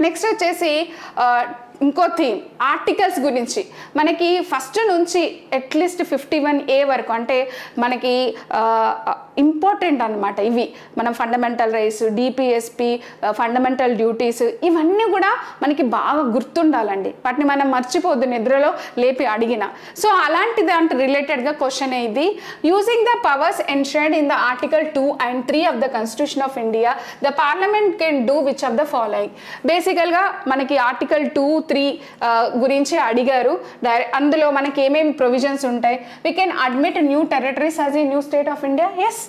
Next వచ్చేసి ఇంకో theme articles గురించి. మనకి ఫస్ట్ నుంచి అట్లీస్ట్ 51A వరకు అంటే మనకి ఇంపార్టెంట్ అనమాట. ఇవి మనం fundamental rights, DPSP, fundamental duties, ఇవన్నీ కూడా మనకి బాగా గుర్తుండాలండి. వాటిని మనం మర్చిపోద్దు నిద్రలో లేపి అడిగిన. సో అలాంటి దాంట్ రిలేటెడ్గా క్వశ్చన్ ఇది. Using the powers enshrined in the article 2 and 3 of the constitution of India the parliament can do which of the following. బేసికల్గా మనకి ఆర్టికల్ 2, 3 గురించి అడిగారు. అందులో మనకి ఏమేమి ప్రొవిజన్స్ ఉంటాయి? We can admit new territories as a new state of India, yes.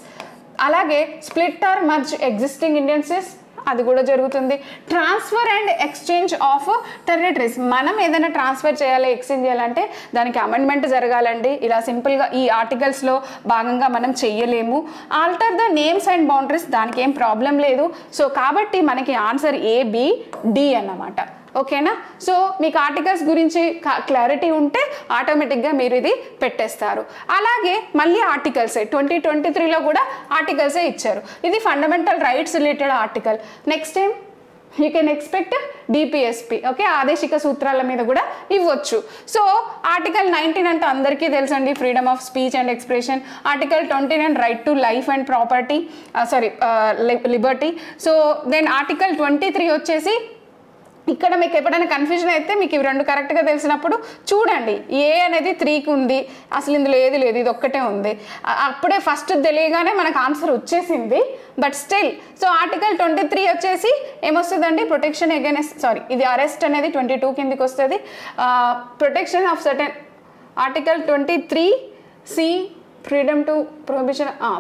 అలాగే split or merge existing Indian states, అది కూడా జరుగుతుంది. Transfer and exchange of territories, మనం ఏదైనా ట్రాన్స్ఫర్ చేయాలి, ఎక్స్చేంజ్ చేయాలంటే దానికి అమెండ్మెంట్ జరగాలండి. ఇలా సింపుల్గా ఈ ఆర్టికల్స్లో భాగంగా మనం చెయ్యలేము. Alter the names and boundaries, దానికి ఏం ప్రాబ్లం లేదు. సో కాబట్టి మనకి ఆన్సర్ ABD అన్నమాట. ఓకేనా? సో మీకు ఆర్టికల్స్ గురించి క్లారిటీ ఉంటే ఆటోమేటిక్గా మీరు ఇది పెట్టేస్తారు. అలాగే మళ్ళీ ఆర్టికల్సే 2023లో కూడా ఆర్టికల్సే ఇచ్చారు. ఇది fundamental rights related article. Next time you can expect DPSP, okay, ఆదేశిక సూత్రాల మీద కూడా ఇవ్వచ్చు. సో ఆర్టికల్ 19 అంటే అందరికీ తెలుసండి, freedom of speech and expression. Article 29 right to life and property, liberty. So then article 23 వచ్చేసి, ఇక్కడ మీకు ఎప్పుడైనా కన్ఫ్యూజన్ అయితే మీకు ఇవి రెండు కరెక్ట్గా తెలిసినప్పుడు చూడండి, ఏ అనేది 3కి ఉంది, అసలు ఇందులో ఏది లేదు, ఇది ఒక్కటే ఉంది. అప్పుడే ఫస్ట్ తెలియగానే మనకు ఆన్సర్ వచ్చేసింది, బట్ స్టిల్. సో ఆర్టికల్ 23 వచ్చేసి ఏమొస్తుందండి? ప్రొటెక్షన్ అగైనెస్ట్, ఇది అరెస్ట్ అనేది 22 కిందికి వస్తుంది. Protection of certain, article 23C freedom to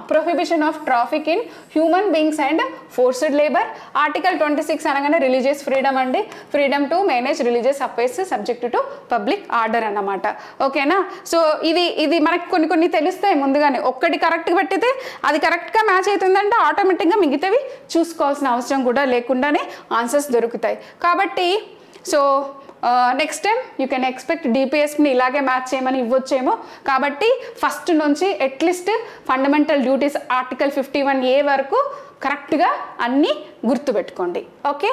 prohibition of traffic in human beings and forced labor. Article 26 అనగానే రిలీజియస్ ఫ్రీడమ్ అండి, freedom to manage religious affairs subject to public order అన్నమాట. ఓకేనా? So ఇది మనకు కొన్ని తెలుస్తాయి ముందుగానే. ఒక్కటి కరెక్ట్గా పెట్టితే అది కరెక్ట్గా మ్యాచ్ అవుతుందంటే ఆటోమేటిక్గా మిగతావి చూసుకోవాల్సిన అవసరం కూడా లేకుండానే ఆన్సర్స్ దొరుకుతాయి. కాబట్టి so next time you can expect డిపిఎస్ని ఇలాగే మ్యాచ్ చేయమని ఇవ్వచ్చేమో. కాబట్టి ఫస్ట్ నుంచి at least fundamental duties article 51A వరకు కరెక్ట్గా అన్నీ గుర్తుపెట్టుకోండి. ఓకే.